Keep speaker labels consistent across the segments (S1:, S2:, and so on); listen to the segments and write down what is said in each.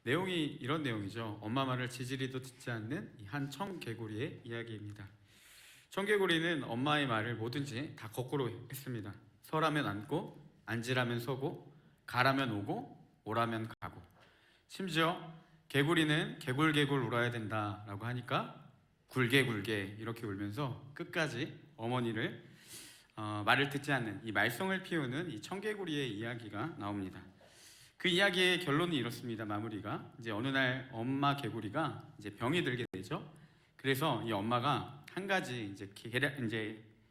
S1: 내용이 이런 내용이죠. 엄마 말을 지지리도 듣지 않는 이 한 청개구리의 이야기입니다. 청개구리는 엄마의 말을 뭐든지 다 거꾸로 했습니다. 서라면 앉고, 앉으라면 서고, 가라면 오고, 오라면 가고. 심지어 개구리는 개굴개굴 울어야 된다라고 하니까 굴개굴개 이렇게 울면서 끝까지 어머니를 말을 듣지 않는 이 말썽을 피우는 이 청개구리의 이야기가 나옵니다. 그 이야기의 결론이 이렇습니다. 마무리가 이제 어느 날 엄마 개구리가 이제 병이 들게 되죠. 그래서 이 엄마가 한 가지 이제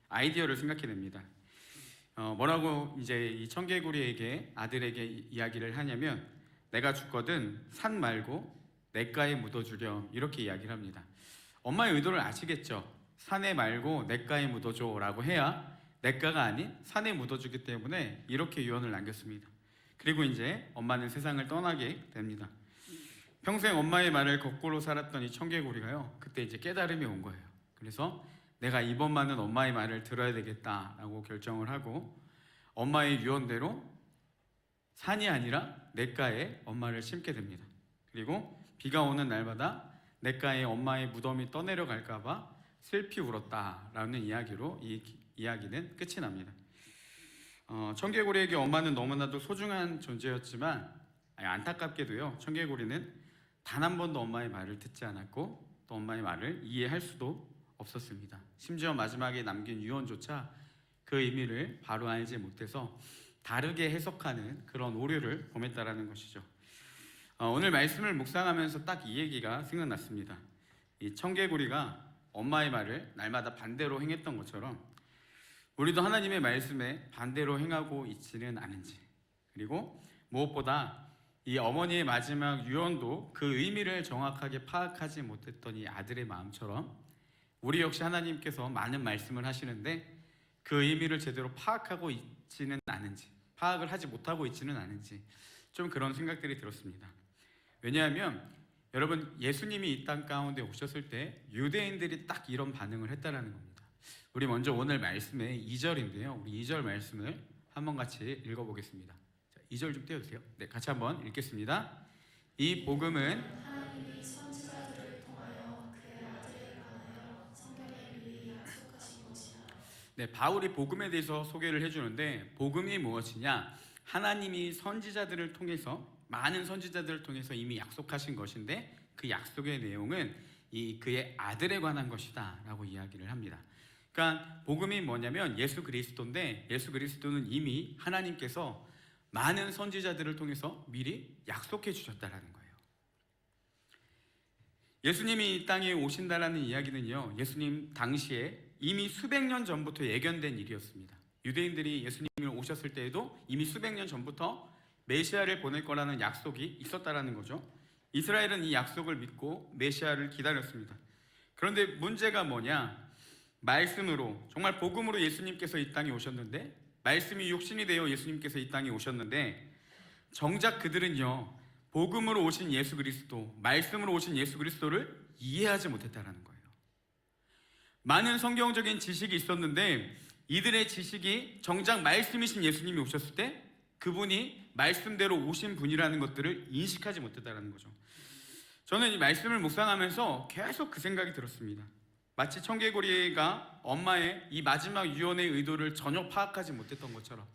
S1: 아이디어를 생각해냅니다. 뭐라고 이제 이 청개구리에게 아들에게 이야기를 하냐면 내가 죽거든 산 말고 냇가에 묻어주렴 이렇게 이야기를 합니다. 엄마의 의도를 아시겠죠? 산에 말고 냇가에 묻어줘라고 해야 냇가가 아닌 산에 묻어주기 때문에 이렇게 유언을 남겼습니다. 그리고 이제 엄마는 세상을 떠나게 됩니다. 평생 엄마의 말을 거꾸로 살았던 이 청개구리가요, 그때 이제 깨달음이 온 거예요. 그래서 내가 이번만은 엄마의 말을 들어야 되겠다라고 결정을 하고 엄마의 유언대로 산이 아니라 냇가에 엄마를 심게 됩니다. 그리고 비가 오는 날마다 냇가에 엄마의 무덤이 떠내려갈까봐 슬피 울었다라는 이야기로 이 이야기는 끝이 납니다. 청개구리에게 엄마는 너무나도 소중한 존재였지만 안타깝게도요, 청개구리는 단 한 번도 엄마의 말을 듣지 않았고 또 엄마의 말을 이해할 수도 없었습니다. 심지어 마지막에 남긴 유언조차 그 의미를 바로 알지 못해서 다르게 해석하는 그런 오류를 범했다라는 것이죠. 오늘 말씀을 묵상하면서 딱 이 얘기가 생각났습니다. 이 청개구리가 엄마의 말을 날마다 반대로 행했던 것처럼 우리도 하나님의 말씀에 반대로 행하고 있지는 않은지, 그리고 무엇보다 이 어머니의 마지막 유언도 그 의미를 정확하게 파악하지 못했던 이 아들의 마음처럼 우리 역시 하나님께서 많은 말씀을 하시는데 그 의미를 제대로 파악하고 있지는 않은지, 파악을 하지 못하고 있지는 않은지 좀 그런 생각들이 들었습니다. 왜냐하면 여러분, 예수님이 이 땅 가운데 오셨을 때 유대인들이 딱 이런 반응을 했다는 겁니다. 우리 먼저 오늘 말씀의 2절인데요. 우리 2절 말씀을 한번 같이 읽어보겠습니다. 자, 2절 좀 띄워주세요. 네, 같이 한번 읽겠습니다. 이 복음은
S2: 하나님이 선지자들을 통하여 그의 아들에 관하여 성경에 미리 약속하신 것이라.
S1: 네, 바울이 복음에 대해서 소개를 해주는데 복음이 무엇이냐? 하나님이 선지자들을 통해서, 많은 선지자들을 통해서 이미 약속하신 것인데 그 약속의 내용은 그의 아들에 관한 것이다 라고 이야기를 합니다. 그러니까 복음이 뭐냐면 예수 그리스도인데 예수 그리스도는 이미 하나님께서 많은 선지자들을 통해서 미리 약속해 주셨다라는 거예요. 예수님이 이 땅에 오신다라는 이야기는요, 예수님 당시에 이미 수백 년 전부터 예견된 일이었습니다. 유대인들이 예수님이 오셨을 때에도 이미 수백 년 전부터 메시아를 보낼 거라는 약속이 있었다라는 거죠. 이스라엘은 이 약속을 믿고 메시아를 기다렸습니다. 그런데 문제가 뭐냐? 말씀으로, 정말 복음으로 예수님께서 이 땅에 오셨는데, 말씀이 육신이 되어 예수님께서 이 땅에 오셨는데, 정작 그들은요, 복음으로 오신 예수 그리스도, 말씀으로 오신 예수 그리스도를 이해하지 못했다는 거예요. 많은 성경적인 지식이 있었는데 이들의 지식이 정작 말씀이신 예수님이 오셨을 때 그분이 말씀대로 오신 분이라는 것들을 인식하지 못했다는 거죠. 저는 이 말씀을 묵상하면서 계속 그 생각이 들었습니다. 마치 청개구리가 엄마의 이 마지막 유언의 의도를 전혀 파악하지 못했던 것처럼,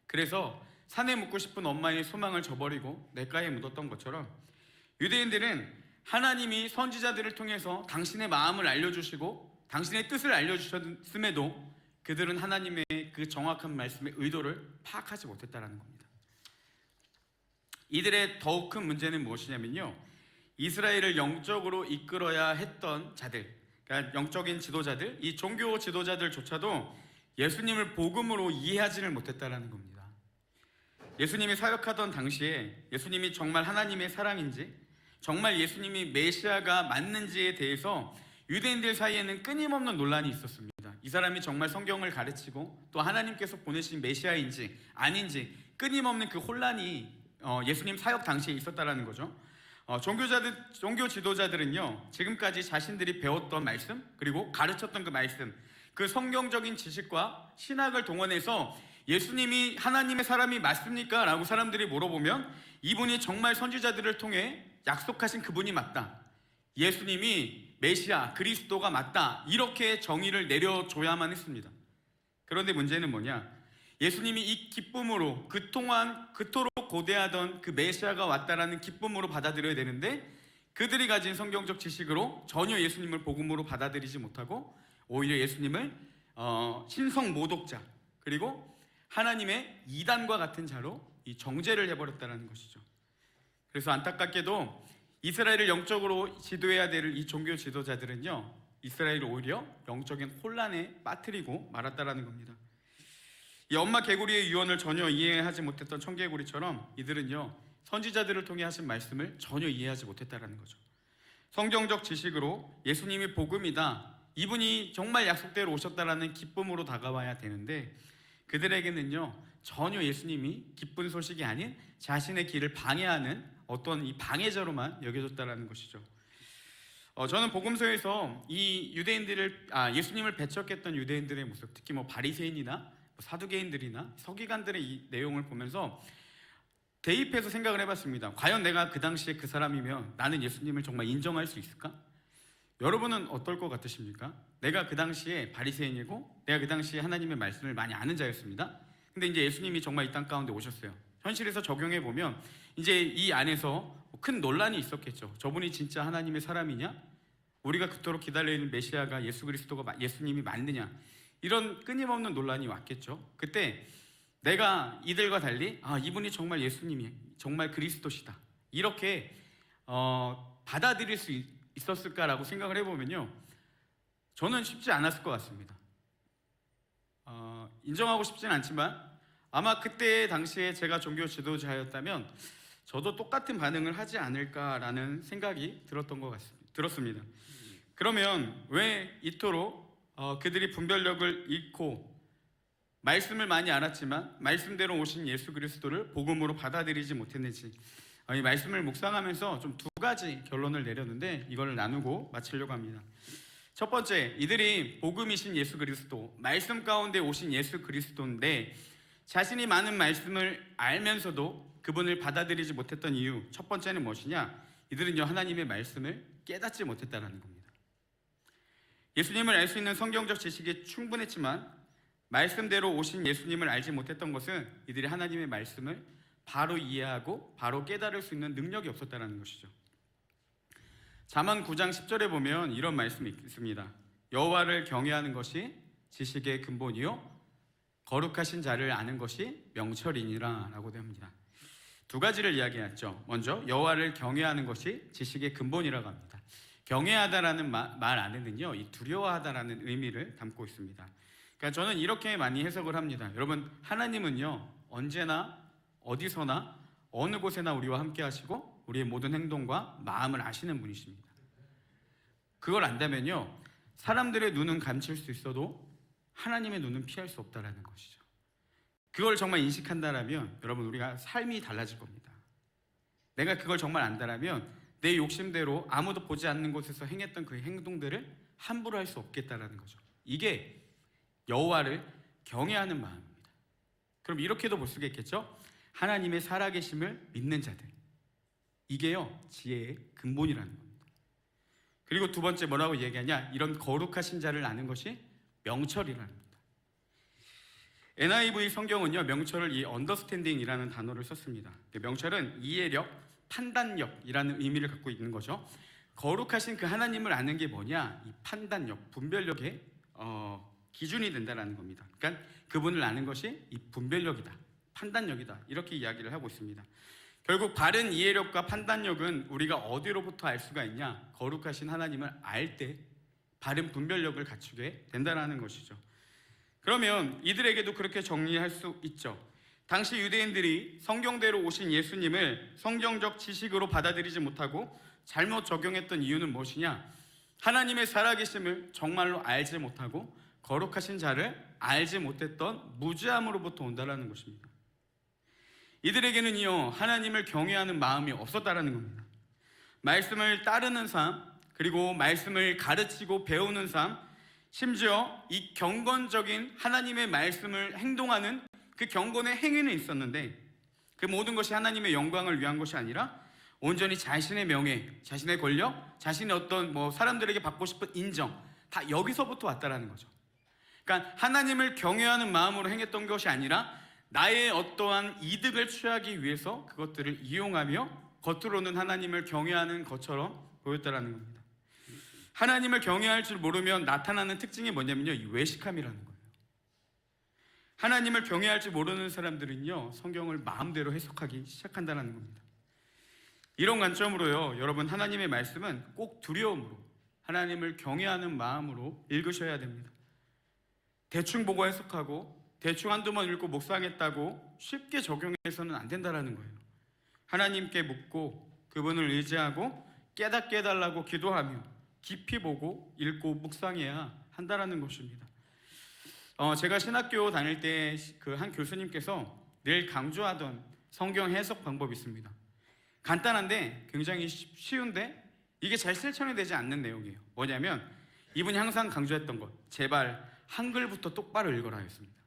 S1: 그래서 산에 묻고 싶은 엄마의 소망을 저버리고 냇가에 묻었던 것처럼 유대인들은 하나님이 선지자들을 통해서 당신의 마음을 알려주시고 당신의 뜻을 알려주셨음에도 그들은 하나님의 그 정확한 말씀의 의도를 파악하지 못했다는 겁니다. 이들의 더욱 큰 문제는 무엇이냐면요, 이스라엘을 영적으로 이끌어야 했던 자들, 그러니까 영적인 지도자들, 이 종교 지도자들조차도 예수님을 복음으로 이해하지를 못했다는 겁니다. 예수님이 사역하던 당시에 예수님이 정말 하나님의 사랑인지, 정말 예수님이 메시아가 맞는지에 대해서 유대인들 사이에는 끊임없는 논란이 있었습니다. 이 사람이 정말 성경을 가르치고 또 하나님께서 보내신 메시아인지 아닌지 끊임없는 그 혼란이 예수님 사역 당시에 있었다는 거죠. 종교 지도자들은요, 지금까지 자신들이 배웠던 말씀, 그리고 가르쳤던 그 말씀, 그 성경적인 지식과 신학을 동원해서 예수님이 하나님의 사람이 맞습니까? 라고 사람들이 물어보면 이분이 정말 선지자들을 통해 약속하신 그분이 맞다, 예수님이 메시아 그리스도가 맞다, 이렇게 정의를 내려줘야만 했습니다. 그런데 문제는 뭐냐, 예수님이 이 기쁨으로 그토록 고대하던 그 메시아가 왔다라는 기쁨으로 받아들여야 되는데 그들이 가진 성경적 지식으로 전혀 예수님을 복음으로 받아들이지 못하고 오히려 예수님을 신성 모독자, 그리고 하나님의 이단과 같은 자로 이 정죄를 해버렸다는 것이죠. 그래서 안타깝게도 이스라엘을 영적으로 지도해야 될 이 종교 지도자들은요, 이스라엘을 오히려 영적인 혼란에 빠뜨리고 말았다라는 겁니다. 이 엄마 개구리의 유언을 전혀 이해하지 못했던 청개구리처럼 이들은요, 선지자들을 통해 하신 말씀을 전혀 이해하지 못했다라는 거죠. 성경적 지식으로 예수님이 복음이다, 이분이 정말 약속대로 오셨다라는 기쁨으로 다가와야 되는데 그들에게는요, 전혀 예수님이 기쁜 소식이 아닌 자신의 길을 방해하는 어떤 이 방해자로만 여겨졌다라는 것이죠. 저는 복음서에서 이 예수님을 배척했던 유대인들의 모습, 특히 바리새인이나 사두개인들이나 서기관들의 이 내용을 보면서 대입해서 생각을 해봤습니다. 과연 내가 그 당시에 그 사람이면 나는 예수님을 정말 인정할 수 있을까? 여러분은 어떨 것 같으십니까? 내가 그 당시에 바리새인이고 내가 그 당시에 하나님의 말씀을 많이 아는 자였습니다. 근데 이제 예수님이 정말 이 땅 가운데 오셨어요. 현실에서 적용해 보면 이제 이 안에서 큰 논란이 있었겠죠. 저분이 진짜 하나님의 사람이냐? 우리가 그토록 기다리는 메시아가 예수 그리스도가 예수님이 맞느냐? 이런 끊임없는 논란이 왔겠죠. 그때 내가 이들과 달리 이분이 정말 예수님이 정말 그리스도시다, 이렇게 받아들일 수 있었을까라고 생각을 해보면요, 저는 쉽지 않았을 것 같습니다. 인정하고 싶지는 않지만 아마 그때 당시에 제가 종교 지도자였다면 저도 똑같은 반응을 하지 않을까라는 생각이 들었습니다. 그러면 왜 이토록 그들이 분별력을 잃고 말씀을 많이 알았지만 말씀대로 오신 예수 그리스도를 복음으로 받아들이지 못했는지, 이 말씀을 묵상하면서 좀 두 가지 결론을 내렸는데 이걸 나누고 마치려고 합니다. 첫 번째, 이들이 복음이신 예수 그리스도, 말씀 가운데 오신 예수 그리스도인데 자신이 많은 말씀을 알면서도 그분을 받아들이지 못했던 이유, 첫 번째는 무엇이냐? 이들은요, 하나님의 말씀을 깨닫지 못했다는 겁니다. 예수님을 알 수 있는 성경적 지식이 충분했지만 말씀대로 오신 예수님을 알지 못했던 것은 이들이 하나님의 말씀을 바로 이해하고 바로 깨달을 수 있는 능력이 없었다는 것이죠. 잠언 9장 10절에 보면 이런 말씀이 있습니다. 여호와를 경외하는 것이 지식의 근본이요 거룩하신 자를 아는 것이 명철이니라 라고 됩니다. 두 가지를 이야기했죠. 먼저 여호와를 경외하는 것이 지식의 근본이라고 합니다. 경외하다라는 말 안에는요, 이 두려워하다라는 의미를 담고 있습니다. 그러니까 저는 이렇게 많이 해석을 합니다. 여러분, 하나님은요, 언제나 어디서나 어느 곳에나 우리와 함께 하시고 우리의 모든 행동과 마음을 아시는 분이십니다. 그걸 안다면요, 사람들의 눈은 감출 수 있어도 하나님의 눈은 피할 수 없다라는 것이죠. 그걸 정말 인식한다라면 여러분, 우리가 삶이 달라질 겁니다. 내가 그걸 정말 안다라면 내 욕심대로 아무도 보지 않는 곳에서 행했던 그 행동들을 함부로 할 수 없겠다라는 거죠. 이게 여호와를 경외하는 마음입니다. 그럼 이렇게도 볼 수가 있겠죠? 하나님의 살아계심을 믿는 자들, 이게요, 지혜의 근본이라는 겁니다. 그리고 두 번째 뭐라고 얘기하냐? 이런 거룩하신 자를 아는 것이 명철이라는 겁니다. NIV 성경은요, 명철을 이 understanding이라는 단어를 썼습니다. 명철은 이해력, 판단력이라는 의미를 갖고 있는 거죠. 거룩하신 그 하나님을 아는 게 뭐냐? 이 판단력, 분별력의 기준이 된다는 겁니다. 그러니까 그분을 아는 것이 이 분별력이다, 판단력이다, 이렇게 이야기를 하고 있습니다. 결국 바른 이해력과 판단력은 우리가 어디로부터 알 수가 있냐? 거룩하신 하나님을 알 때 바른 분별력을 갖추게 된다는 것이죠. 그러면 이들에게도 그렇게 정리할 수 있죠. 당시 유대인들이 성경대로 오신 예수님을 성경적 지식으로 받아들이지 못하고 잘못 적용했던 이유는 무엇이냐? 하나님의 살아계심을 정말로 알지 못하고 거룩하신 자를 알지 못했던 무지함으로부터 온다는 것입니다. 이들에게는요, 하나님을 경외하는 마음이 없었다는 겁니다. 말씀을 따르는 삶, 그리고 말씀을 가르치고 배우는 삶, 심지어 이 경건적인 하나님의 말씀을 행동하는 그 경건의 행위는 있었는데 그 모든 것이 하나님의 영광을 위한 것이 아니라 온전히 자신의 명예, 자신의 권력, 자신의 어떤 사람들에게 받고 싶은 인정, 다 여기서부터 왔다라는 거죠. 그러니까 하나님을 경외하는 마음으로 행했던 것이 아니라 나의 어떠한 이득을 취하기 위해서 그것들을 이용하며 겉으로는 하나님을 경외하는 것처럼 보였다라는 겁니다. 하나님을 경외할 줄 모르면 나타나는 특징이 뭐냐면요, 이 외식함이라는 거예요. 하나님을 경외할 줄 모르는 사람들은요, 성경을 마음대로 해석하기 시작한다는 겁니다. 이런 관점으로요, 여러분, 하나님의 말씀은 꼭 두려움으로, 하나님을 경외하는 마음으로 읽으셔야 됩니다. 대충 보고 해석하고 대충 한두 번 읽고 묵상했다고 쉽게 적용해서는 안 된다는 거예요. 하나님께 묻고 그분을 의지하고 깨닫게 해달라고 기도하며 깊이 보고 읽고 묵상해야 한다는 것입니다. 제가 신학교 다닐 때 그 한 교수님께서 늘 강조하던 성경 해석 방법이 있습니다. 간단한데 굉장히 쉬운데 이게 잘 실천이 되지 않는 내용이에요. 뭐냐면 이분이 항상 강조했던 것, 제발 한글부터 똑바로 읽어라 했습니다.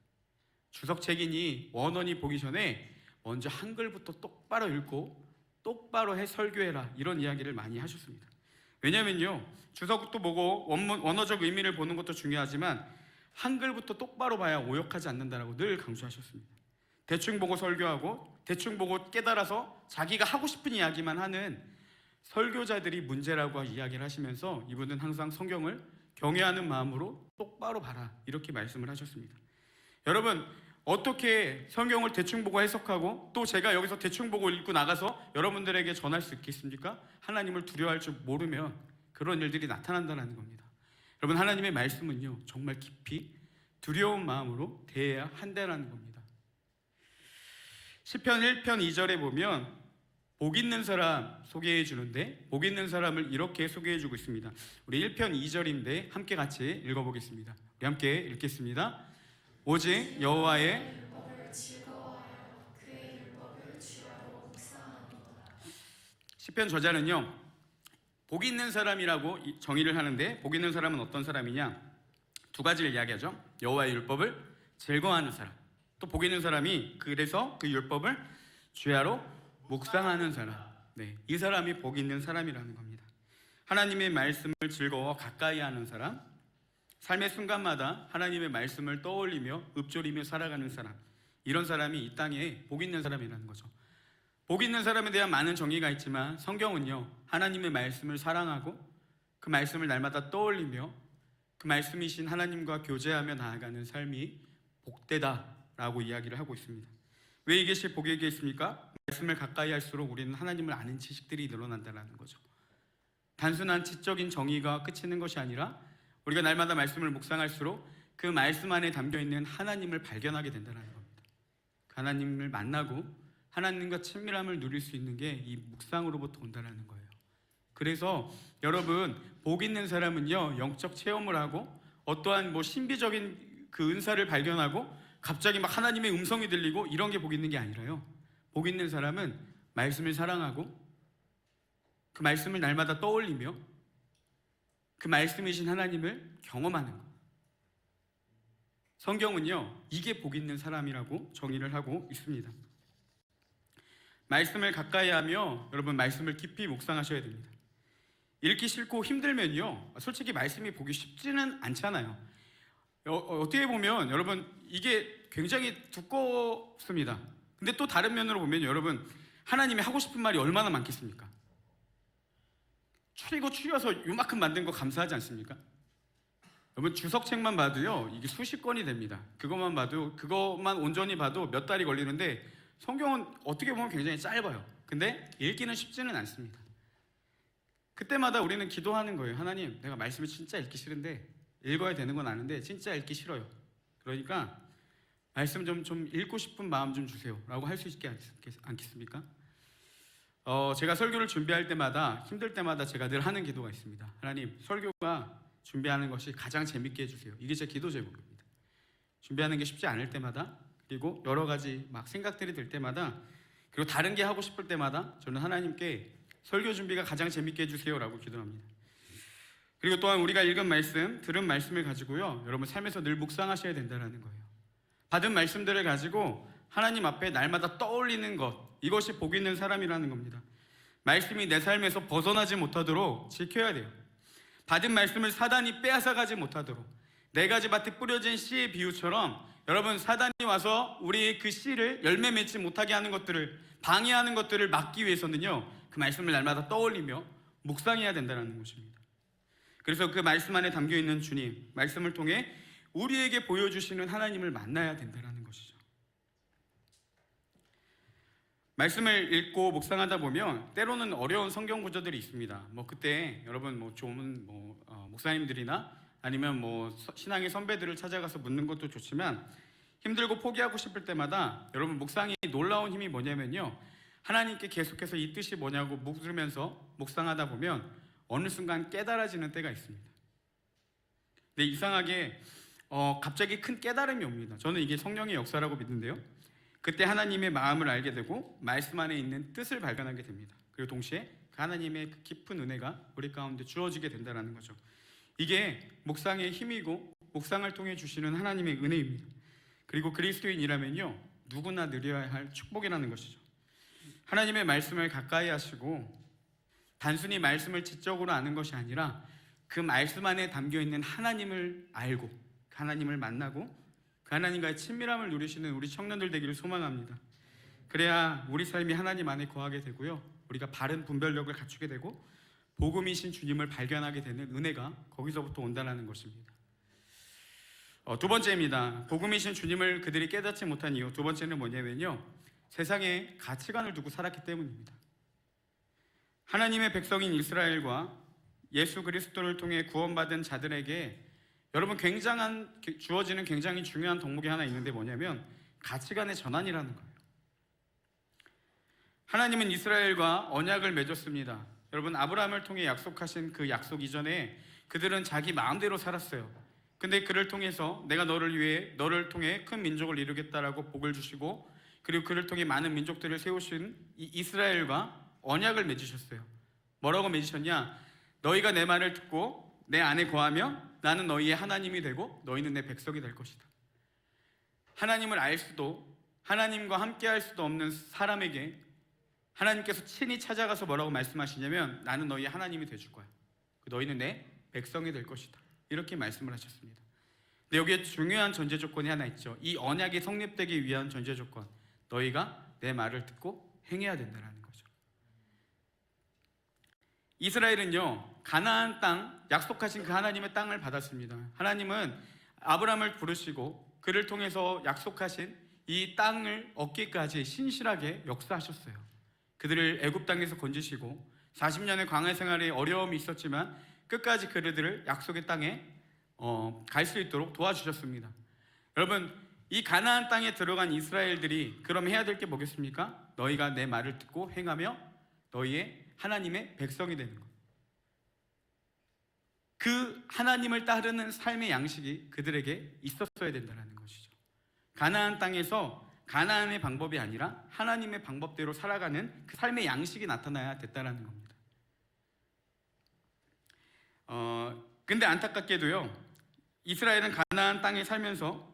S1: 주석책이니 원어니 보기 전에 먼저 한글부터 똑바로 읽고 똑바로 설교해라, 이런 이야기를 많이 하셨습니다. 왜냐면요, 주석도 보고 원어적 의미를 보는 것도 중요하지만 한글부터 똑바로 봐야 오역하지 않는다라고 늘 강조하셨습니다. 대충 보고 설교하고 대충 보고 깨달아서 자기가 하고 싶은 이야기만 하는 설교자들이 문제라고 이야기를 하시면서 이분은 항상 성경을 경외하는 마음으로 똑바로 봐라, 이렇게 말씀을 하셨습니다. 여러분, 어떻게 성경을 대충 보고 해석하고 또 제가 여기서 대충 보고 읽고 나가서 여러분들에게 전할 수 있겠습니까? 하나님을 두려워할 줄 모르면 그런 일들이 나타난다는 겁니다. 여러분, 하나님의 말씀은요, 정말 깊이 두려운 마음으로 대해야 한다는 겁니다. 시편 1편 2절에 보면 복 있는 사람 소개해 주는데 복 있는 사람을 이렇게 소개해 주고 있습니다. 우리 1편 2절인데 함께 같이 읽어보겠습니다. 우리 함께 읽겠습니다. 오직 여호와의
S2: 율법을 즐거워하여 그의 율법을 주야로 묵상하노라.
S1: 시편 저자는요, 복 있는 사람이라고 정의를 하는데 복 있는 사람은 어떤 사람이냐? 두 가지를 이야기하죠. 여호와의 율법을 즐거워하는 사람, 또 복 있는 사람이 그래서 그 율법을 주야로 묵상하는 사람. 이 사람이 복 있는 사람이라는 겁니다. 하나님의 말씀을 즐거워 가까이 하는 사람, 삶의 순간마다 하나님의 말씀을 떠올리며 읊조리며 살아가는 사람, 이런 사람이 이 땅에 복 있는 사람이라는 거죠. 복 있는 사람에 대한 많은 정의가 있지만 성경은요, 하나님의 말씀을 사랑하고 그 말씀을 날마다 떠올리며 그 말씀이신 하나님과 교제하며 나아가는 삶이 복되다라고 이야기를 하고 있습니다. 왜 이것이 복이겠습니까? 말씀을 가까이 할수록 우리는 하나님을 아는 지식들이 늘어난다는 거죠. 단순한 지적인 정의가 그치는 것이 아니라 우리가 날마다 말씀을 묵상할수록 그 말씀 안에 담겨있는 하나님을 발견하게 된다는 겁니다. 그 하나님을 만나고 하나님과 친밀함을 누릴 수 있는 게 이 묵상으로부터 온다는 거예요. 그래서 여러분, 복 있는 사람은요, 영적 체험을 하고 어떠한 신비적인 그 은사를 발견하고 갑자기 막 하나님의 음성이 들리고 이런 게 복 있는 게 아니라요, 복 있는 사람은 말씀을 사랑하고 그 말씀을 날마다 떠올리며 그 말씀이신 하나님을 경험하는 것. 성경은요, 이게 복 있는 사람이라고 정의를 하고 있습니다. 말씀을 가까이 하며 여러분, 말씀을 깊이 묵상하셔야 됩니다. 읽기 싫고 힘들면요, 솔직히 말씀이 보기 쉽지는 않잖아요. 어떻게 보면 여러분, 이게 굉장히 두껍습니다. 근데 또 다른 면으로 보면 여러분, 하나님이 하고 싶은 말이 얼마나 많겠습니까? 추려서 요만큼 만든 거 감사하지 않습니까? 여러분, 주석책만 봐도요, 이게 수십 권이 됩니다. 그것만 온전히 봐도 몇 달이 걸리는데 성경은 어떻게 보면 굉장히 짧아요. 근데 읽기는 쉽지는 않습니다. 그때마다 우리는 기도하는 거예요. 하나님, 내가 말씀을 진짜 읽기 싫은데, 읽어야 되는 건 아는데 진짜 읽기 싫어요. 그러니까 말씀 좀 읽고 싶은 마음 좀 주세요 라고 할 수 있지 않겠습니까? 제가 설교를 준비할 때마다, 힘들 때마다 제가 늘 하는 기도가 있습니다. 하나님, 설교가 준비하는 것이 가장 재밌게 해주세요. 이게 제 기도 제목입니다. 준비하는 게 쉽지 않을 때마다, 그리고 여러 가지 막 생각들이 들 때마다, 그리고 다른 게 하고 싶을 때마다 저는 하나님께 설교 준비가 가장 재밌게 해주세요 라고 기도합니다. 그리고 또한 우리가 읽은 말씀, 들은 말씀을 가지고요, 여러분 삶에서 늘 묵상하셔야 된다는 거예요. 받은 말씀들을 가지고 하나님 앞에 날마다 떠올리는 것, 이것이 복 있는 사람이라는 겁니다. 말씀이 내 삶에서 벗어나지 못하도록 지켜야 돼요. 받은 말씀을 사단이 빼앗아가지 못하도록, 네 가지 밭에 뿌려진 씨의 비유처럼 여러분, 사단이 와서 우리의 그 씨를 열매 맺지 못하게 하는 것들을, 방해하는 것들을 막기 위해서는요, 그 말씀을 날마다 떠올리며 묵상해야 된다는 것입니다. 그래서 그 말씀 안에 담겨있는 주님, 말씀을 통해 우리에게 보여주시는 하나님을 만나야 된다는 것이죠. 말씀을 읽고 묵상하다 보면 때로는 어려운 성경 구절들이 있습니다. 그때 여러분 좋은 목사님들이나 아니면 신앙의 선배들을 찾아가서 묻는 것도 좋지만, 힘들고 포기하고 싶을 때마다 여러분, 묵상이 놀라운 힘이 뭐냐면요, 하나님께 계속해서 이 뜻이 뭐냐고 묻으면서 묵상하다 보면 어느 순간 깨달아지는 때가 있습니다. 근데 이상하게 갑자기 큰 깨달음이 옵니다. 저는 이게 성령의 역사라고 믿는데요, 그때 하나님의 마음을 알게 되고 말씀 안에 있는 뜻을 발견하게 됩니다. 그리고 동시에 그 하나님의 그 깊은 은혜가 우리 가운데 주어지게 된다는 거죠. 이게 묵상의 힘이고 묵상을 통해 주시는 하나님의 은혜입니다. 그리고 그리스도인이라면요, 누구나 누려야 할 축복이라는 것이죠. 하나님의 말씀을 가까이 하시고 단순히 말씀을 지적으로 아는 것이 아니라 그 말씀 안에 담겨있는 하나님을 알고 그 하나님을 만나고 그 하나님과의 친밀함을 누리시는 우리 청년들 되기를 소망합니다. 그래야 우리 삶이 하나님 안에 거하게 되고요, 우리가 바른 분별력을 갖추게 되고 복음이신 주님을 발견하게 되는 은혜가 거기서부터 온다는 것입니다. 두 번째입니다. 복음이신 주님을 그들이 깨닫지 못한 이유, 두 번째는 뭐냐면요, 세상에 가치관을 두고 살았기 때문입니다. 하나님의 백성인 이스라엘과 예수 그리스도를 통해 구원받은 자들에게 여러분, 주어지는 굉장히 중요한 덕목이 하나 있는데 뭐냐면 가치관의 전환이라는 거예요. 하나님은 이스라엘과 언약을 맺었습니다. 여러분, 아브라함을 통해 약속하신 그 약속 이전에 그들은 자기 마음대로 살았어요. 근데 그를 통해서 내가 너를 통해 큰 민족을 이루겠다라고 복을 주시고, 그리고 그를 통해 많은 민족들을 세우신 이 이스라엘과 언약을 맺으셨어요. 뭐라고 맺으셨냐? 너희가 내 말을 듣고 내 안에 거하며 나는 너희의 하나님이 되고 너희는 내 백성이 될 것이다. 하나님을 알 수도, 하나님과 함께 할 수도 없는 사람에게 하나님께서 친히 찾아가서 뭐라고 말씀하시냐면, 나는 너희의 하나님이 되줄 거야. 너희는 내 백성이 될 것이다. 이렇게 말씀을 하셨습니다. 근데 여기에 중요한 전제 조건이 하나 있죠. 이 언약이 성립되기 위한 전제 조건, 너희가 내 말을 듣고 행해야 된다는 거죠. 이스라엘은요, 가나안 땅, 약속하신 그 하나님의 땅을 받았습니다. 하나님은 아브라함을 부르시고 그를 통해서 약속하신 이 땅을 얻기까지 신실하게 역사하셨어요. 그들을 애굽 땅에서 건지시고 40년의 광야 생활에 어려움이 있었지만 끝까지 그들을 약속의 땅에 갈 수 있도록 도와주셨습니다. 여러분, 이 가나안 땅에 들어간 이스라엘들이 그럼 해야 될 게 뭐겠습니까? 너희가 내 말을 듣고 행하며 너희의 하나님의 백성이 되는 것. 그 하나님을 따르는 삶의 양식이 그들에게 있었어야 된다는 것이죠. 가나안 땅에서 가나안의 방법이 아니라 하나님의 방법대로 살아가는 그 삶의 양식이 나타나야 됐다는 겁니다. 근데 안타깝게도요, 이스라엘은 가나안 땅에 살면서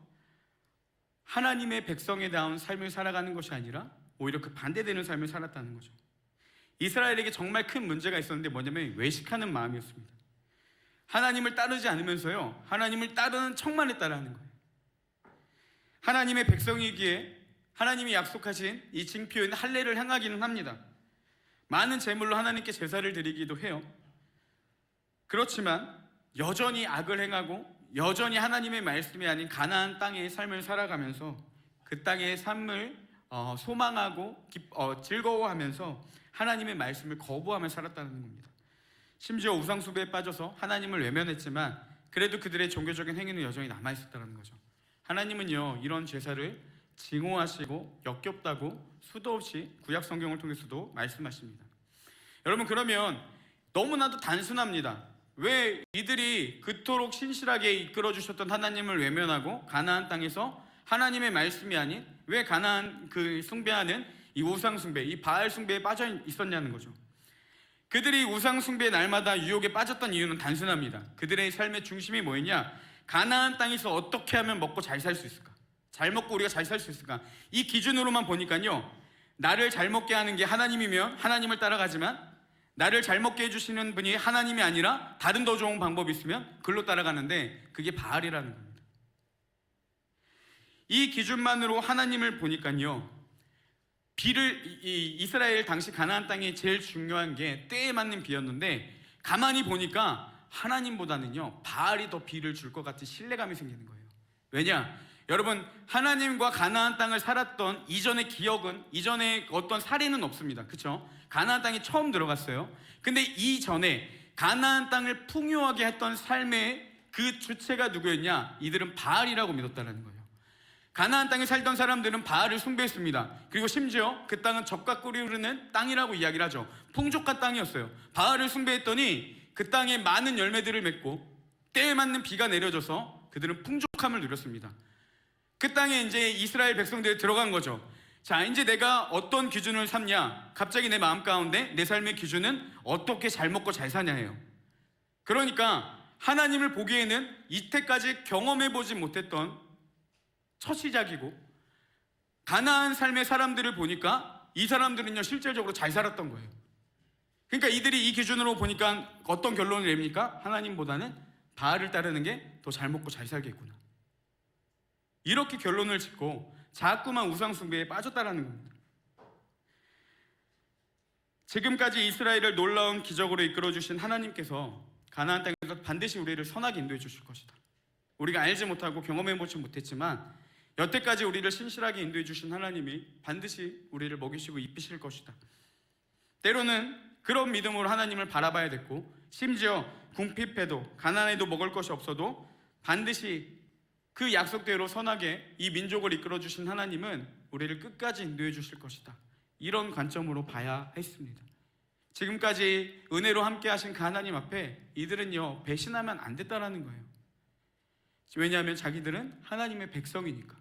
S1: 하나님의 백성에다운 삶을 살아가는 것이 아니라 오히려 그 반대되는 삶을 살았다는 거죠. 이스라엘에게 정말 큰 문제가 있었는데 뭐냐면 외식하는 마음이었습니다. 하나님을 따르지 않으면서요, 하나님을 따르는 척만 했다라는 거예요. 하나님의 백성이기에 하나님이 약속하신 이 징표인 할례를 행하기는 합니다. 많은 제물로 하나님께 제사를 드리기도 해요. 그렇지만 여전히 악을 행하고 여전히 하나님의 말씀이 아닌 가나안 땅의 삶을 살아가면서 그 땅의 삶을 소망하고 즐거워하면서 하나님의 말씀을 거부하며 살았다는 겁니다. 심지어 우상숭배에 빠져서 하나님을 외면했지만 그래도 그들의 종교적인 행위는 여전히 남아있었다는 거죠. 하나님은요, 이런 제사를 증오하시고 역겹다고 수도 없이 구약 성경을 통해서도 말씀하십니다. 여러분, 그러면 너무나도 단순합니다. 왜 이들이 그토록 신실하게 이끌어주셨던 하나님을 외면하고 가나안 땅에서 하나님의 말씀이 아닌 왜 가나안 그 숭배하는 이 우상숭배, 이 바알 숭배에 빠져 있었냐는 거죠. 그들이 우상숭배의 날마다 유혹에 빠졌던 이유는 단순합니다. 그들의 삶의 중심이 뭐였냐? 가나안 땅에서 어떻게 하면 먹고 잘 살 수 있을까? 잘 먹고 우리가 잘 살 수 있을까? 이 기준으로만 보니까요, 나를 잘 먹게 하는 게 하나님이면 하나님을 따라가지만, 나를 잘 먹게 해주시는 분이 하나님이 아니라 다른 더 좋은 방법이 있으면 글로 따라가는데, 그게 바알이라는 겁니다. 이 기준만으로 하나님을 보니까요, 이스라엘 당시 가나안 땅이 제일 중요한 게 때에 맞는 비였는데, 가만히 보니까 하나님보다는요 바알이 더 비를 줄 것 같은 신뢰감이 생기는 거예요. 왜냐? 여러분, 하나님과 가나안 땅을 살았던 이전의 기억은, 이전의 어떤 사례는 없습니다. 그렇죠? 가나안 땅이 처음 들어갔어요. 근데 이전에 가나안 땅을 풍요하게 했던 삶의 그 주체가 누구였냐? 이들은 바알이라고 믿었다는 거예요. 가나안 땅에 살던 사람들은 바알을 숭배했습니다. 그리고 심지어 그 땅은 젖과 꿀이 흐르는 땅이라고 이야기를 하죠. 풍족한 땅이었어요. 바알을 숭배했더니 그 땅에 많은 열매들을 맺고 때에 맞는 비가 내려져서 그들은 풍족함을 누렸습니다. 그 땅에 이제 이스라엘 백성들이 들어간 거죠. 자, 이제 내가 어떤 기준을 삼냐? 갑자기 내 마음 가운데 내 삶의 기준은 어떻게 잘 먹고 잘 사냐예요. 그러니까 하나님을 보기에는 이때까지 경험해보지 못했던 첫 시작이고, 가나안 삶의 사람들을 보니까 이 사람들은요 실질적으로 잘 살았던 거예요. 그러니까 이들이 이 기준으로 보니까 어떤 결론을 냅니까? 하나님보다는 바알을 따르는 게 더 잘 먹고 잘 살겠구나, 이렇게 결론을 짓고 자꾸만 우상 숭배에 빠졌다라는 겁니다. 지금까지 이스라엘을 놀라운 기적으로 이끌어주신 하나님께서 가나안 땅에서 반드시 우리를 선하게 인도해 주실 것이다. 우리가 알지 못하고 경험해보지 못했지만 여태까지 우리를 신실하게 인도해 주신 하나님이 반드시 우리를 먹이시고 입히실 것이다. 때로는 그런 믿음으로 하나님을 바라봐야 됐고, 심지어 궁핍해도 가난해도 먹을 것이 없어도 반드시 그 약속대로 선하게 이 민족을 이끌어 주신 하나님은 우리를 끝까지 인도해 주실 것이다, 이런 관점으로 봐야 했습니다. 지금까지 은혜로 함께 하신 그 하나님 앞에 이들은요 배신하면 안 됐다라는 거예요. 왜냐하면 자기들은 하나님의 백성이니까.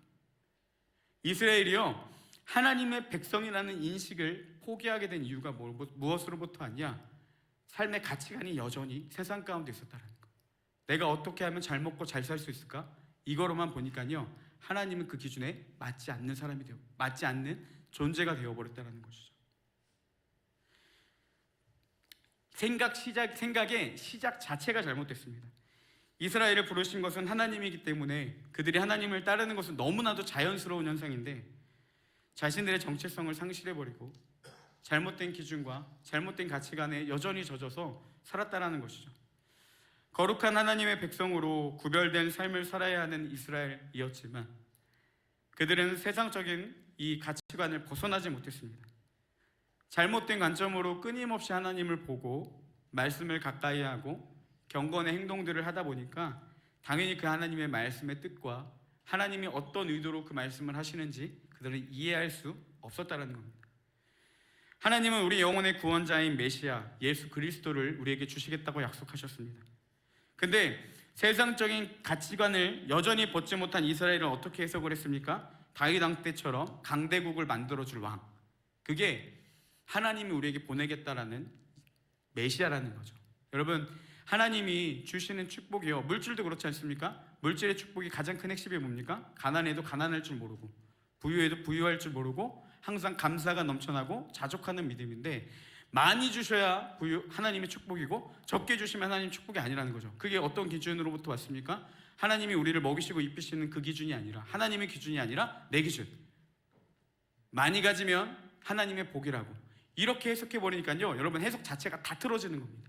S1: 이스라엘이요 하나님의 백성이라는 인식을 포기하게 된 이유가 무엇으로부터 왔냐? 삶의 가치관이 여전히 세상 가운데 있었다는 거. 내가 어떻게 하면 잘 먹고 잘 살 수 있을까? 이거로만 보니까요 하나님은 그 기준에 맞지 않는 사람이 되어, 맞지 않는 존재가 되어버렸다는 것이죠. 생각의 시작 자체가 잘못됐습니다. 이스라엘을 부르신 것은 하나님이기 때문에 그들이 하나님을 따르는 것은 너무나도 자연스러운 현상인데, 자신들의 정체성을 상실해버리고 잘못된 기준과 잘못된 가치관에 여전히 젖어서 살았다라는 것이죠. 거룩한 하나님의 백성으로 구별된 삶을 살아야 하는 이스라엘이었지만 그들은 세상적인 이 가치관을 벗어나지 못했습니다. 잘못된 관점으로 끊임없이 하나님을 보고 말씀을 가까이 하고 경건의 행동들을 하다 보니까 당연히 그 하나님의 말씀의 뜻과 하나님이 어떤 의도로 그 말씀을 하시는지 그들은 이해할 수 없었다는 겁니다. 하나님은 우리 영혼의 구원자인 메시아 예수 그리스도를 우리에게 주시겠다고 약속하셨습니다. 근데 세상적인 가치관을 여전히 벗지 못한 이스라엘은 어떻게 해석을 했습니까? 다윗 왕 때처럼 강대국을 만들어줄 왕, 그게 하나님이 우리에게 보내겠다라는 메시아라는 거죠. 여러분, 하나님이 주시는 축복이요, 물질도 그렇지 않습니까? 물질의 축복이 가장 큰 핵심이 뭡니까? 가난해도 가난할 줄 모르고 부유해도 부유할 줄 모르고 항상 감사가 넘쳐나고 자족하는 믿음인데, 많이 주셔야 하나님의 축복이고 적게 주시면 하나님 축복이 아니라는 거죠. 그게 어떤 기준으로부터 왔습니까? 하나님이 우리를 먹이시고 입히시는 그 기준이 아니라, 하나님의 기준이 아니라 내 기준. 많이 가지면 하나님의 복이라고 이렇게 해석해버리니까요 여러분, 해석 자체가 다 틀어지는 겁니다.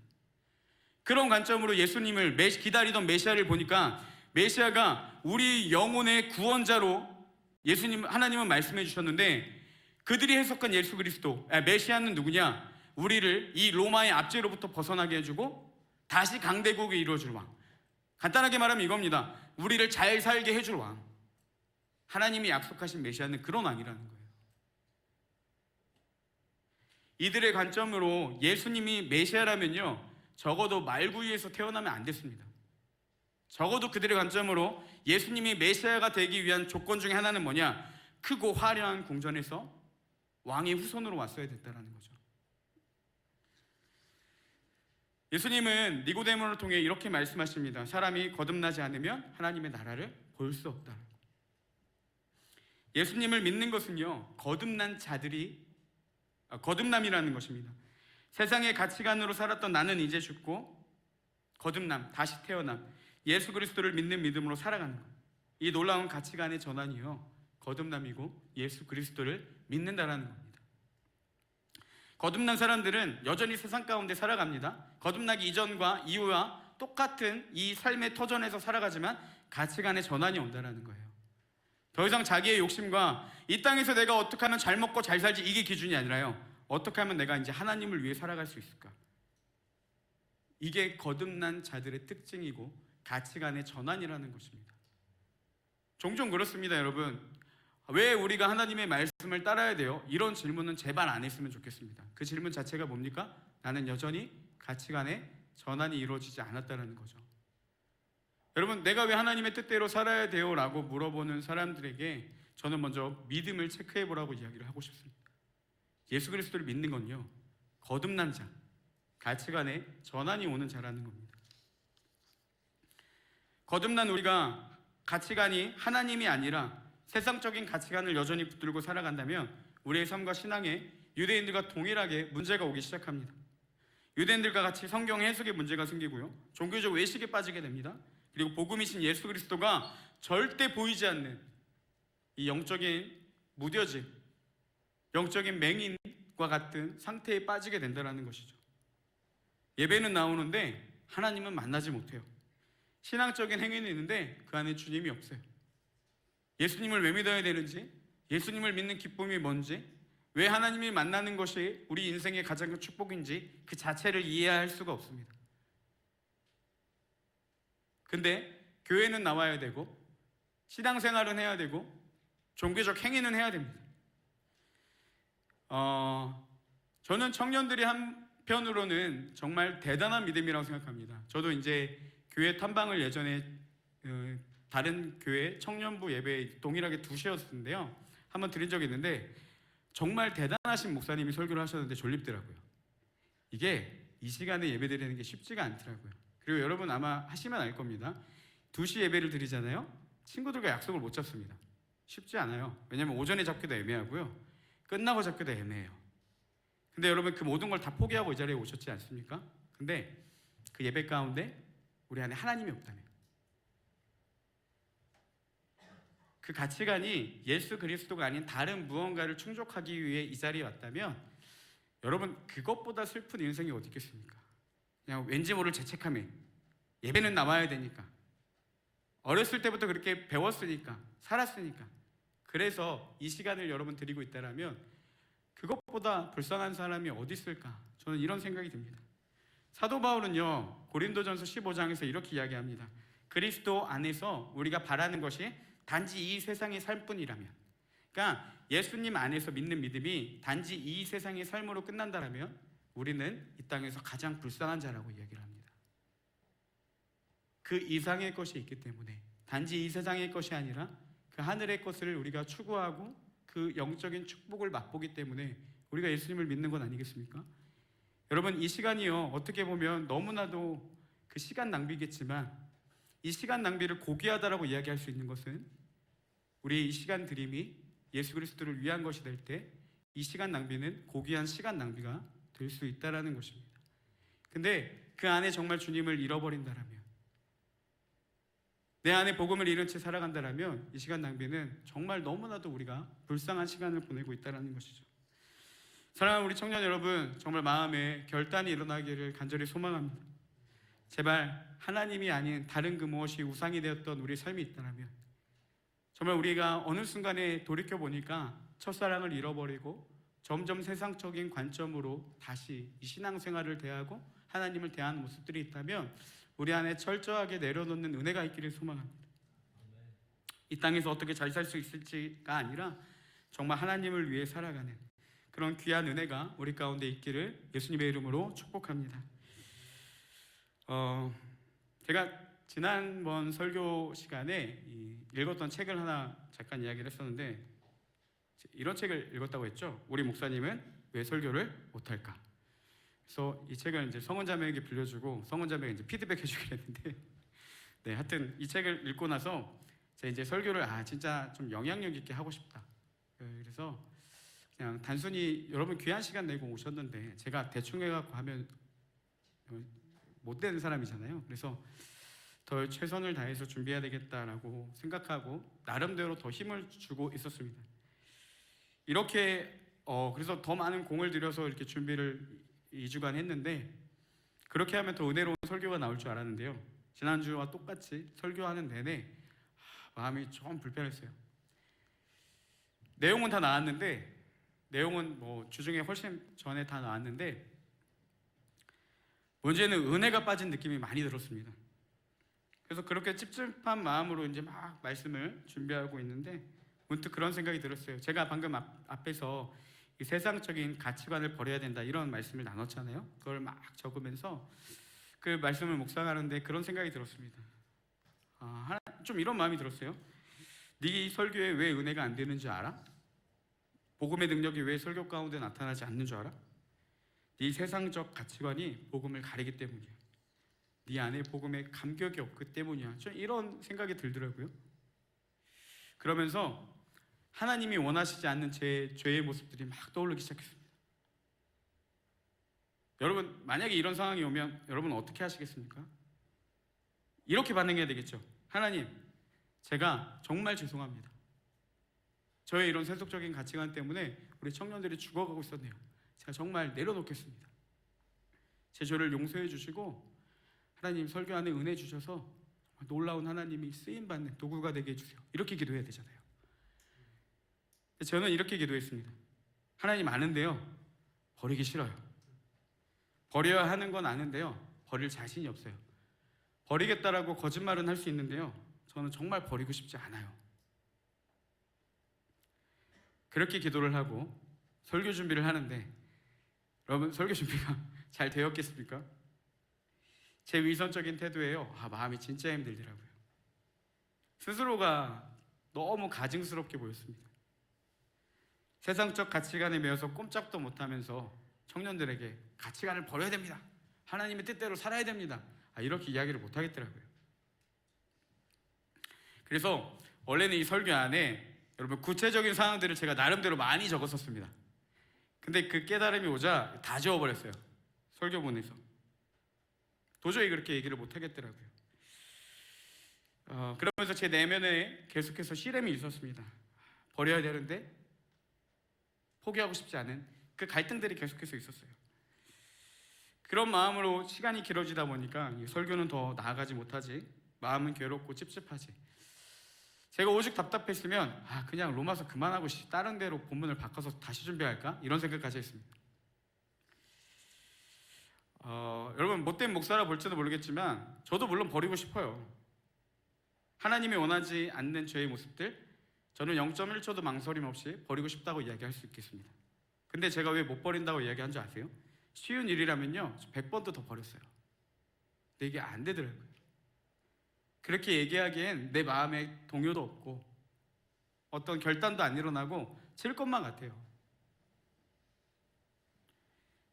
S1: 그런 관점으로 예수님을 기다리던 메시아를 보니까 메시아가 우리 영혼의 구원자로 하나님은 말씀해 주셨는데, 그들이 해석한 예수 그리스도, 메시아는 누구냐? 우리를 이 로마의 압제로부터 벗어나게 해주고 다시 강대국에 이루어줄 왕. 간단하게 말하면 이겁니다. 우리를 잘 살게 해줄 왕. 하나님이 약속하신 메시아는 그런 왕이라는 거예요. 이들의 관점으로 예수님이 메시아라면요 적어도 말구이에서 태어나면 안 됐습니다. 적어도 그들의 관점으로 예수님이 메시아가 되기 위한 조건 중에 하나는 뭐냐? 크고 화려한 궁전에서 왕의 후손으로 왔어야 됐다는 거죠. 예수님은 니고데모를 통해 이렇게 말씀하십니다. 사람이 거듭나지 않으면 하나님의 나라를 볼 수 없다. 예수님을 믿는 것은요, 거듭남이라는 것입니다. 세상의 가치관으로 살았던 나는 이제 죽고 거듭남, 다시 태어남, 예수 그리스도를 믿는 믿음으로 살아가는 것. 이 놀라운 가치관의 전환이요, 거듭남이고 예수 그리스도를 믿는다라는 겁니다. 거듭난 사람들은 여전히 세상 가운데 살아갑니다. 거듭나기 이전과 이후와 똑같은 이 삶의 터전에서 살아가지만 가치관의 전환이 온다는 거예요. 더 이상 자기의 욕심과 이 땅에서 내가 어떻게 하면 잘 먹고 잘 살지, 이게 기준이 아니라요, 어떻게 하면 내가 이제 하나님을 위해 살아갈 수 있을까? 이게 거듭난 자들의 특징이고 가치관의 전환이라는 것입니다. 종종 그렇습니다, 여러분. 왜 우리가 하나님의 말씀을 따라야 돼요? 이런 질문은 제발 안 했으면 좋겠습니다. 그 질문 자체가 뭡니까? 나는 여전히 가치관의 전환이 이루어지지 않았다는 거죠. 여러분, 내가 왜 하나님의 뜻대로 살아야 돼요? 라고 물어보는 사람들에게 저는 먼저 믿음을 체크해 보라고 이야기를 하고 싶습니다. 예수 그리스도를 믿는 건요, 거듭난 자, 가치관의 전환이 오는 자라는 겁니다. 거듭난 우리가 가치관이 하나님이 아니라 세상적인 가치관을 여전히 붙들고 살아간다면 우리의 삶과 신앙에 유대인들과 동일하게 문제가 오기 시작합니다. 유대인들과 같이 성경 해석에 문제가 생기고요, 종교적 외식에 빠지게 됩니다. 그리고 복음이신 예수 그리스도가 절대 보이지 않는 이 영적인 무뎌짐, 영적인 맹인과 같은 상태에 빠지게 된다는 것이죠. 예배는 나오는데 하나님은 만나지 못해요. 신앙적인 행위는 있는데 그 안에 주님이 없어요. 예수님을 왜 믿어야 되는지, 예수님을 믿는 기쁨이 뭔지, 왜 하나님이 만나는 것이 우리 인생의 가장 큰 축복인지 그 자체를 이해할 수가 없습니다. 근데 교회는 나와야 되고 신앙생활은 해야 되고 종교적 행위는 해야 됩니다. 저는 청년들이 한편으로는 정말 대단한 믿음이라고 생각합니다. 저도 이제 교회 탐방을 예전에 다른 교회 청년부 예배에 동일하게 2시였는데요, 한번 드린 적이 있는데 정말 대단하신 목사님이 설교를 하셨는데 졸립더라고요. 이게 이 시간에 예배 드리는 게 쉽지가 않더라고요. 그리고 여러분 아마 하시면 알 겁니다. 2시 예배를 드리잖아요. 친구들과 약속을 못 잡습니다. 쉽지 않아요. 왜냐하면 오전에 잡기도 애매하고요, 끝나고 잡기도 애매해요. 근데 여러분, 그 모든 걸 다 포기하고 이 자리에 오셨지 않습니까? 근데 그 예배 가운데 우리 안에 하나님이 없다면, 그 가치관이 예수 그리스도가 아닌 다른 무언가를 충족하기 위해 이 자리에 왔다면, 여러분, 그것보다 슬픈 인생이 어디 있겠습니까? 그냥 왠지 모를 죄책감에 예배는 나와야 되니까, 어렸을 때부터 그렇게 배웠으니까, 살았으니까, 그래서 이 시간을 여러분 드리고 있다라면 그것보다 불쌍한 사람이 어디 있을까? 저는 이런 생각이 듭니다. 사도 바울은요, 고린도전서 15장에서 이렇게 이야기합니다. 그리스도 안에서 우리가 바라는 것이 단지 이 세상의 삶뿐이라면, 그러니까 예수님 안에서 믿는 믿음이 단지 이 세상의 삶으로 끝난다라면 우리는 이 땅에서 가장 불쌍한 자라고 이야기를 합니다. 그 이상의 것이 있기 때문에, 단지 이 세상의 것이 아니라 그 하늘의 것을 우리가 추구하고 그 영적인 축복을 맛보기 때문에 우리가 예수님을 믿는 건 아니겠습니까? 여러분, 이 시간이요, 어떻게 보면 너무나도 그 시간 낭비겠지만 이 시간 낭비를 고귀하다라고 이야기할 수 있는 것은 우리의 이 시간 드림이 예수 그리스도를 위한 것이 될 때 이 시간 낭비는 고귀한 시간 낭비가 될 수 있다라는 것입니다. 근데 그 안에 정말 주님을 잃어버린다라면, 내 안에 복음을 잃은 채 살아간다라면 이 시간 낭비는 정말 너무나도 우리가 불쌍한 시간을 보내고 있다는 것이죠. 사랑하는 우리 청년 여러분, 정말 마음에 결단이 일어나기를 간절히 소망합니다. 제발 하나님이 아닌 다른 그 무엇이 우상이 되었던 우리의 삶이 있다면, 정말 우리가 어느 순간에 돌이켜보니까 첫사랑을 잃어버리고 점점 세상적인 관점으로 다시 이 신앙생활을 대하고 하나님을 대하는 모습들이 있다면 우리 안에 철저하게 내려놓는 은혜가 있기를 소망합니다. 이 땅에서 어떻게 잘 살 수 있을지가 아니라 정말 하나님을 위해 살아가는 그런 귀한 은혜가 우리 가운데 있기를 예수님의 이름으로 축복합니다. 제가 지난번 설교 시간에 읽었던 책을 하나 잠깐 이야기를 했었는데, 이런 책을 읽었다고 했죠. 우리 목사님은 왜 설교를 못할까? 그래서 이 책을 이제 성원자매에게 빌려주고 성원자매가 이제 피드백 해주기로 했는데, 네, 하여튼 이 책을 읽고 나서 제가 이제 설교를 진짜 좀 영향력 있게 하고 싶다. 그래서 그냥 단순히 여러분 귀한 시간 내고 오셨는데 제가 대충 해갖고 하면 못 되는 사람이잖아요. 그래서 더 최선을 다해서 준비해야 되겠다라고 생각하고 나름대로 더 힘을 주고 있었습니다. 이렇게 그래서 더 많은 공을 들여서 이렇게 준비를 2주간 했는데 그렇게 하면 더 은혜로운 설교가 나올 줄 알았는데요. 지난주와 똑같이 설교하는 내내 마음이 좀 불편했어요. 내용은 다 나왔는데 내용은 뭐 주중에 훨씬 전에 다 나왔는데 문제는 은혜가 빠진 느낌이 많이 들었습니다. 그래서 그렇게 찝찝한 마음으로 이제 막 말씀을 준비하고 있는데 문득 그런 생각이 들었어요. 제가 방금 앞에서 이 세상적인 가치관을 버려야 된다 이런 말씀을 나눴잖아요. 그걸 막 적으면서 그 말씀을 묵상하는데 그런 생각이 들었습니다. 좀 이런 마음이 들었어요. 네 설교에 왜 은혜가 안 되는 줄 알아? 복음의 능력이 왜 설교 가운데 나타나지 않는 줄 알아? 네 세상적 가치관이 복음을 가리기 때문이야. 네 안에 복음에 감격이 없기 때문이야. 좀 이런 생각이 들더라고요. 그러면서 하나님이 원하시지 않는 제 죄의 모습들이 막 떠오르기 시작했습니다. 여러분 만약에 이런 상황이 오면 여러분 어떻게 하시겠습니까? 이렇게 반응해야 되겠죠. 하나님, 제가 정말 죄송합니다. 저의 이런 세속적인 가치관 때문에 우리 청년들이 죽어가고 있었네요. 제가 정말 내려놓겠습니다. 제 죄를 용서해 주시고 하나님 설교 안에 은혜 주셔서 놀라운 하나님이 쓰임받는 도구가 되게 해주세요. 이렇게 기도해야 되잖아요. 저는 이렇게 기도했습니다. 하나님 아는데요, 버리기 싫어요. 버려야 하는 건 아는데요, 버릴 자신이 없어요. 버리겠다라고 거짓말은 할 수 있는데요, 저는 정말 버리고 싶지 않아요. 그렇게 기도를 하고 설교 준비를 하는데 여러분 설교 준비가 잘 되었겠습니까? 제 위선적인 태도에요, 마음이 진짜 힘들더라고요. 스스로가 너무 가증스럽게 보였습니다. 세상적 가치관에 매여서 꼼짝도 못하면서 청년들에게 가치관을 버려야 됩니다. 하나님의 뜻대로 살아야 됩니다. 이렇게 이야기를 못하겠더라고요. 그래서 원래는 이 설교 안에 여러분 구체적인 상황들을 제가 나름대로 많이 적었었습니다. 근데 그 깨달음이 오자 다 지워버렸어요. 설교본에서. 도저히 그렇게 얘기를 못하겠더라고요. 그러면서 제 내면에 계속해서 시름이 있었습니다. 버려야 되는데 포기하고 싶지 않은 그 갈등들이 계속해서 있었어요. 그런 마음으로 시간이 길어지다 보니까 이 설교는 더 나아가지 못하지, 마음은 괴롭고 찝찝하지. 제가 오죽 답답했으면 그냥 로마서 그만하고 다른 데로 본문을 바꿔서 다시 준비할까? 이런 생각까지 했습니다. 여러분 못된 목사라 볼지도 모르겠지만 저도 물론 버리고 싶어요. 하나님이 원하지 않는 죄의 모습들, 저는 0.1초도 망설임 없이 버리고 싶다고 이야기할 수 있겠습니다. 근데 제가 왜 못 버린다고 이야기한 줄 아세요? 쉬운 일이라면요 100번도 더 버렸어요. 근데 이게 안 되더라고요. 그렇게 얘기하기엔 내 마음에 동요도 없고 어떤 결단도 안 일어나고 칠 것만 같아요.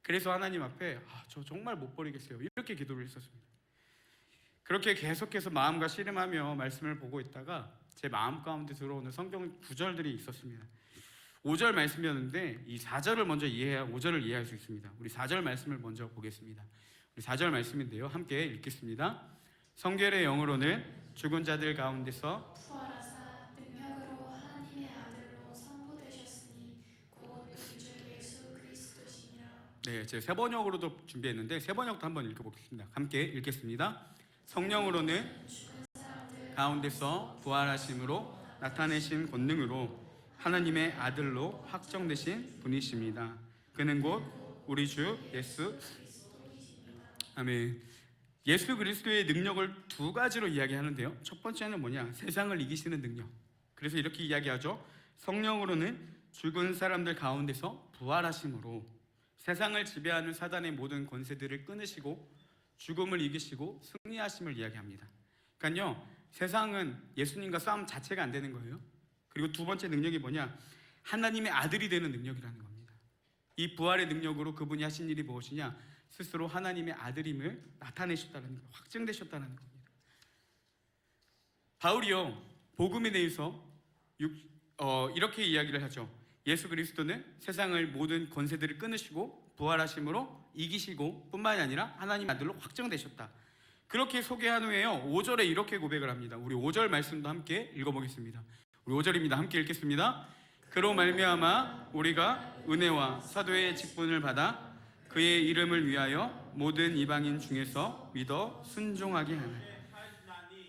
S1: 그래서 하나님 앞에 저 정말 못 버리겠어요, 이렇게 기도를 했었습니다. 그렇게 계속해서 마음과 씨름하며 말씀을 보고 있다가 제 마음 가운데 들어오는 성경 구절들이 있었습니다. 5절 말씀이었는데 이 4절을 먼저 이해해야 5절을 이해할 수 있습니다. 우리 4절 말씀을 먼저 보겠습니다. 우리 4절 말씀인데요, 함께 읽겠습니다. 성결의 영으로는 죽은 자들 가운데서
S2: 부활하사 능력으로 하나님의 아들로 선포되셨으니 곧 우리 주 예수 그리스도시니라.
S1: 네, 제가 세 번역으로도 준비했는데 세 번역도 한번 읽어보겠습니다. 함께 읽겠습니다. 성령으로는 가운데서 부활하심으로 나타내신 권능으로 하나님의 아들로 확정되신 분이십니다. 그는 곧 우리 주 예수. 아멘. 예수 그리스도의 능력을 두 가지로 이야기하는데요, 첫 번째는 뭐냐? 세상을 이기시는 능력. 그래서 이렇게 이야기하죠. 성령으로는 죽은 사람들 가운데서 부활하심으로 세상을 지배하는 사단의 모든 권세들을 끊으시고 죽음을 이기시고 승리하심을 이야기합니다. 그러니까요, 세상은 예수님과 싸움 자체가 안 되는 거예요. 그리고 두 번째 능력이 뭐냐? 하나님의 아들이 되는 능력이라는 겁니다. 이 부활의 능력으로 그분이 하신 일이 무엇이냐? 스스로 하나님의 아들임을 나타내셨다는 거, 확증되셨다는 겁니다. 복음에 대해서 이렇게 이야기를 하죠. 예수 그리스도는 세상을 모든 권세들을 끊으시고 부활하심으로 이기시고 뿐만이 아니라 하나님 아들로 확정되셨다. 그렇게 소개한 후에요, 5절에 이렇게 고백을 합니다. 우리 5절 말씀도 함께 읽어보겠습니다. 우리 5절입니다. 함께 읽겠습니다. 그로 말미암아 우리가 은혜와 사도의 직분을 받아 그의 이름을 위하여 모든 이방인 중에서 믿어 순종하게 하는.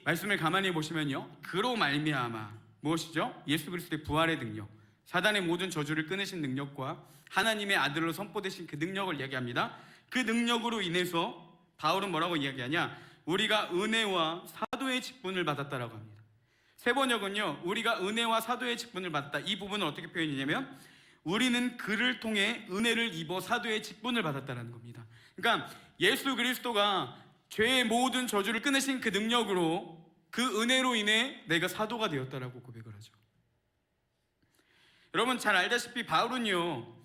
S1: 말씀을 가만히 보시면요, 그로 말미암아 무엇이죠? 예수 그리스도의 부활의 능력, 사단의 모든 저주를 끊으신 능력과 하나님의 아들로 선포되신 그 능력을 이야기합니다. 그 능력으로 인해서 바울은 뭐라고 이야기하냐? 우리가 은혜와 사도의 직분을 받았다라고 합니다. 세 번역은요, 우리가 은혜와 사도의 직분을 받았다. 이 부분을 어떻게 표현이냐면 우리는 그를 통해 은혜를 입어 사도의 직분을 받았다라는 겁니다. 그러니까 예수 그리스도가 죄의 모든 저주를 끊으신 그 능력으로, 그 은혜로 인해 내가 사도가 되었다라고 고백을 하죠. 여러분 잘 알다시피 바울은요,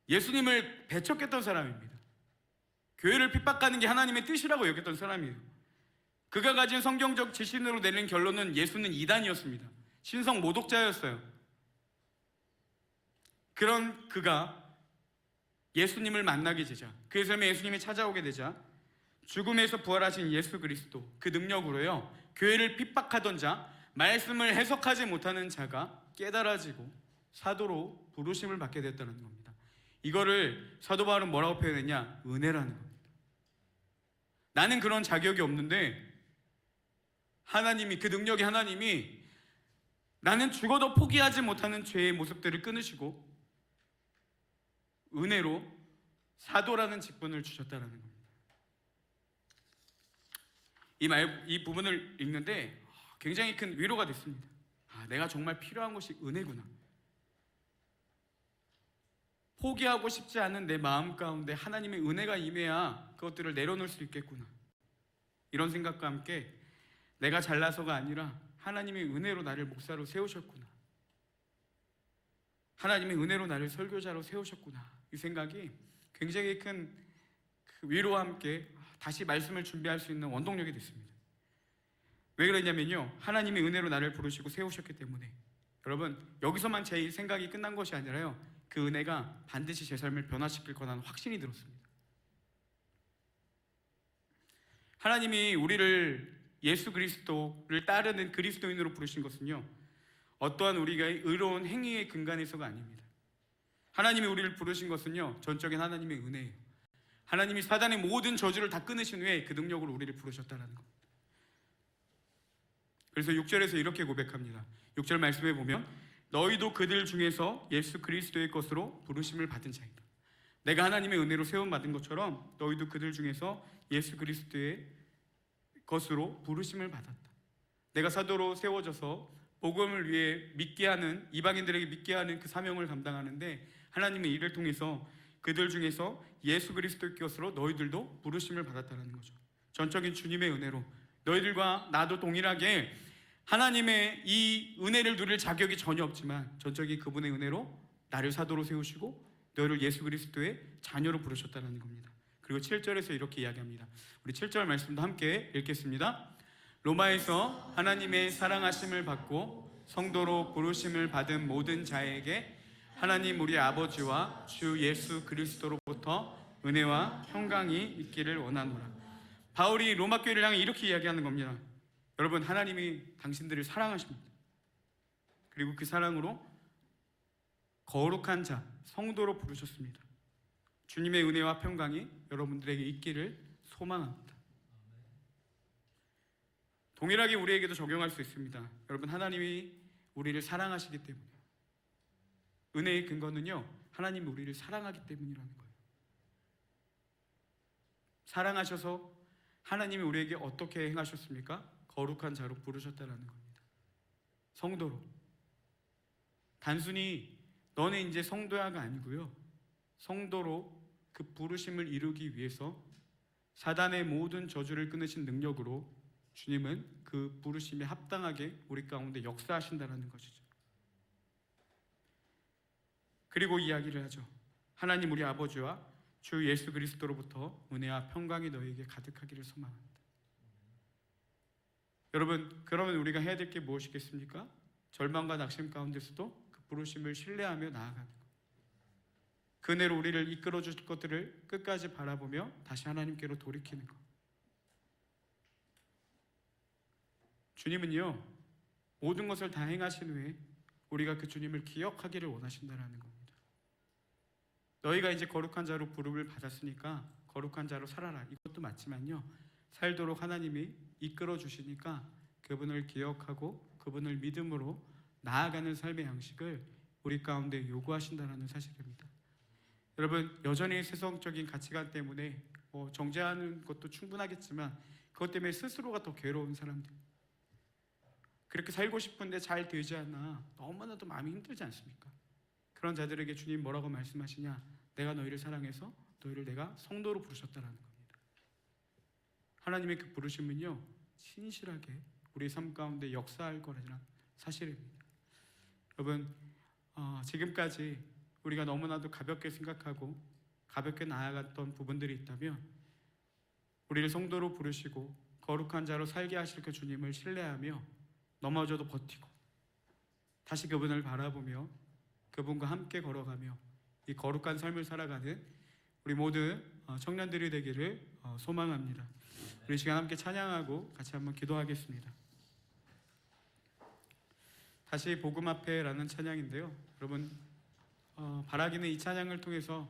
S1: 예수님을 배척했던 사람입니다. 교회를 핍박하는 게 하나님의 뜻이라고 여겼던 사람이에요. 그가 가진 성경적 지신으로 내린 결론은 예수는 이단이었습니다. 신성 모독자였어요. 그런 그가 예수님을 만나게 되자, 그의 삶에 예수님이 찾아오게 되자 죽음에서 부활하신 예수 그리스도 그 능력으로요, 교회를 핍박하던 자, 말씀을 해석하지 못하는 자가 깨달아지고 사도로 부르심을 받게 됐다는 겁니다. 이거를 사도 바울은 뭐라고 표현했냐? 은혜라는 겁니다. 나는 그런 자격이 없는데 하나님이, 그 능력의 하나님이 나는 죽어도 포기하지 못하는 죄의 모습들을 끊으시고 은혜로 사도라는 직분을 주셨다는 겁니다. 이 부분을 읽는데 굉장히 큰 위로가 됐습니다. 내가 정말 필요한 것이 은혜구나. 포기하고 싶지 않은 내 마음 가운데 하나님의 은혜가 임해야 그것들을 내려놓을 수 있겠구나. 이런 생각과 함께 내가 잘나서가 아니라 하나님의 은혜로 나를 목사로 세우셨구나. 하나님의 은혜로 나를 설교자로 세우셨구나. 이 생각이 굉장히 큰 위로와 함께 다시 말씀을 준비할 수 있는 원동력이 됐습니다. 왜 그러냐면요, 하나님의 은혜로 나를 부르시고 세우셨기 때문에. 여러분, 여기서만 제 생각이 끝난 것이 아니라요, 그 은혜가 반드시 제 삶을 변화시킬 거라는 확신이 들었습니다. 하나님이 우리를 예수 그리스도를 따르는 그리스도인으로 부르신 것은요, 어떠한 우리가 의로운 행위의 근간에서가 아닙니다. 하나님이 우리를 부르신 것은요, 전적인 하나님의 은혜예요. 하나님이 사단의 모든 저주를 다 끊으신 후에 그 능력으로 우리를 부르셨다는 겁니다. 그래서 6절에서 이렇게 고백합니다. 6절 말씀에 보면 너희도 그들 중에서 예수 그리스도의 것으로 부르심을 받은 자이다. 내가 하나님의 은혜로 세움받은 것처럼 너희도 그들 중에서 예수 그리스도의 것으로 부르심을 받았다. 내가 사도로 세워져서 복음을 위해 믿게 하는, 이방인들에게 믿게 하는 그 사명을 감당하는데 하나님의 일을 통해서 그들 중에서 예수 그리스도의 것으로 너희들도 부르심을 받았다는 거죠. 전적인 주님의 은혜로 너희들과 나도 동일하게 하나님의 이 은혜를 누릴 자격이 전혀 없지만 전적인 그분의 은혜로 나를 사도로 세우시고 너희를 예수 그리스도의 자녀로 부르셨다는 겁니다. 그리고 7절에서 이렇게 이야기합니다. 우리 7절 말씀도 함께 읽겠습니다. 로마에서 하나님의 사랑하심을 받고 성도로 부르심을 받은 모든 자에게 하나님 우리 아버지와 주 예수 그리스도로부터 은혜와 평강이 있기를 원하노라. 바울이 로마 교회를 향해 이렇게 이야기하는 겁니다. 여러분, 하나님이 당신들을 사랑하십니다. 그리고 그 사랑으로 거룩한 자, 성도로 부르셨습니다. 주님의 은혜와 평강이 여러분들에게 있기를 소망합니다. 동일하게 우리에게도 적용할 수 있습니다. 여러분, 하나님이 우리를 사랑하시기 때문에, 은혜의 근거는요, 하나님이 우리를 사랑하기 때문이라는 거예요. 사랑하셔서 하나님이 우리에게 어떻게 행하셨습니까? 거룩한 자로 부르셨다는 겁니다. 성도로. 단순히 너네 이제 성도야가 아니고요, 성도로 그 부르심을 이루기 위해서 사단의 모든 저주를 끊으신 능력으로 주님은 그 부르심에 합당하게 우리 가운데 역사하신다는 것이죠. 그리고 이야기를 하죠. 하나님 우리 아버지와 주 예수 그리스도로부터 은혜와 평강이 너희에게 가득하기를 소망합니다. 여러분, 그러면 우리가 해야 될 게 무엇이겠습니까? 절망과 낙심 가운데서도 그 부르심을 신뢰하며 나아가는 것. 그 은혜로 우리를 이끌어 주실 것들을 끝까지 바라보며 다시 하나님께로 돌이키는 것. 주님은요, 모든 것을 다 행하신 후에 우리가 그 주님을 기억하기를 원하신다는 겁니다. 너희가 이제 거룩한 자로 부름을 받았으니까 거룩한 자로 살아라. 이것도 맞지만요, 살도록 하나님이 이끌어 주시니까 그분을 기억하고 그분을 믿음으로 나아가는 삶의 양식을 우리 가운데 요구하신다는 사실입니다. 여러분, 여전히 세상적인 가치관 때문에 정죄하는 것도 충분하겠지만 그것 때문에 스스로가 더 괴로운 사람들, 그렇게 살고 싶은데 잘 되지 않아 너무나도 마음이 힘들지 않습니까? 그런 자들에게 주님 뭐라고 말씀하시냐? 내가 너희를 사랑해서 너희를 내가 성도로 부르셨다는 겁니다. 하나님의 그 부르심은요, 신실하게 우리 삶 가운데 역사할 거라는 사실입니다. 여러분, 지금까지 우리가 너무나도 가볍게 생각하고 가볍게 나아갔던 부분들이 있다면 우리를 성도로 부르시고 거룩한 자로 살게 하실 그 주님을 신뢰하며 넘어져도 버티고 다시 그분을 바라보며 그분과 함께 걸어가며 이 거룩한 삶을 살아가는 우리 모든 청년들이 되기를 소망합니다. 우리 시간 함께 찬양하고 같이 한번 기도하겠습니다. 다시 복음 앞에라는 찬양인데요, 여러분, 바라기는 이 찬양을 통해서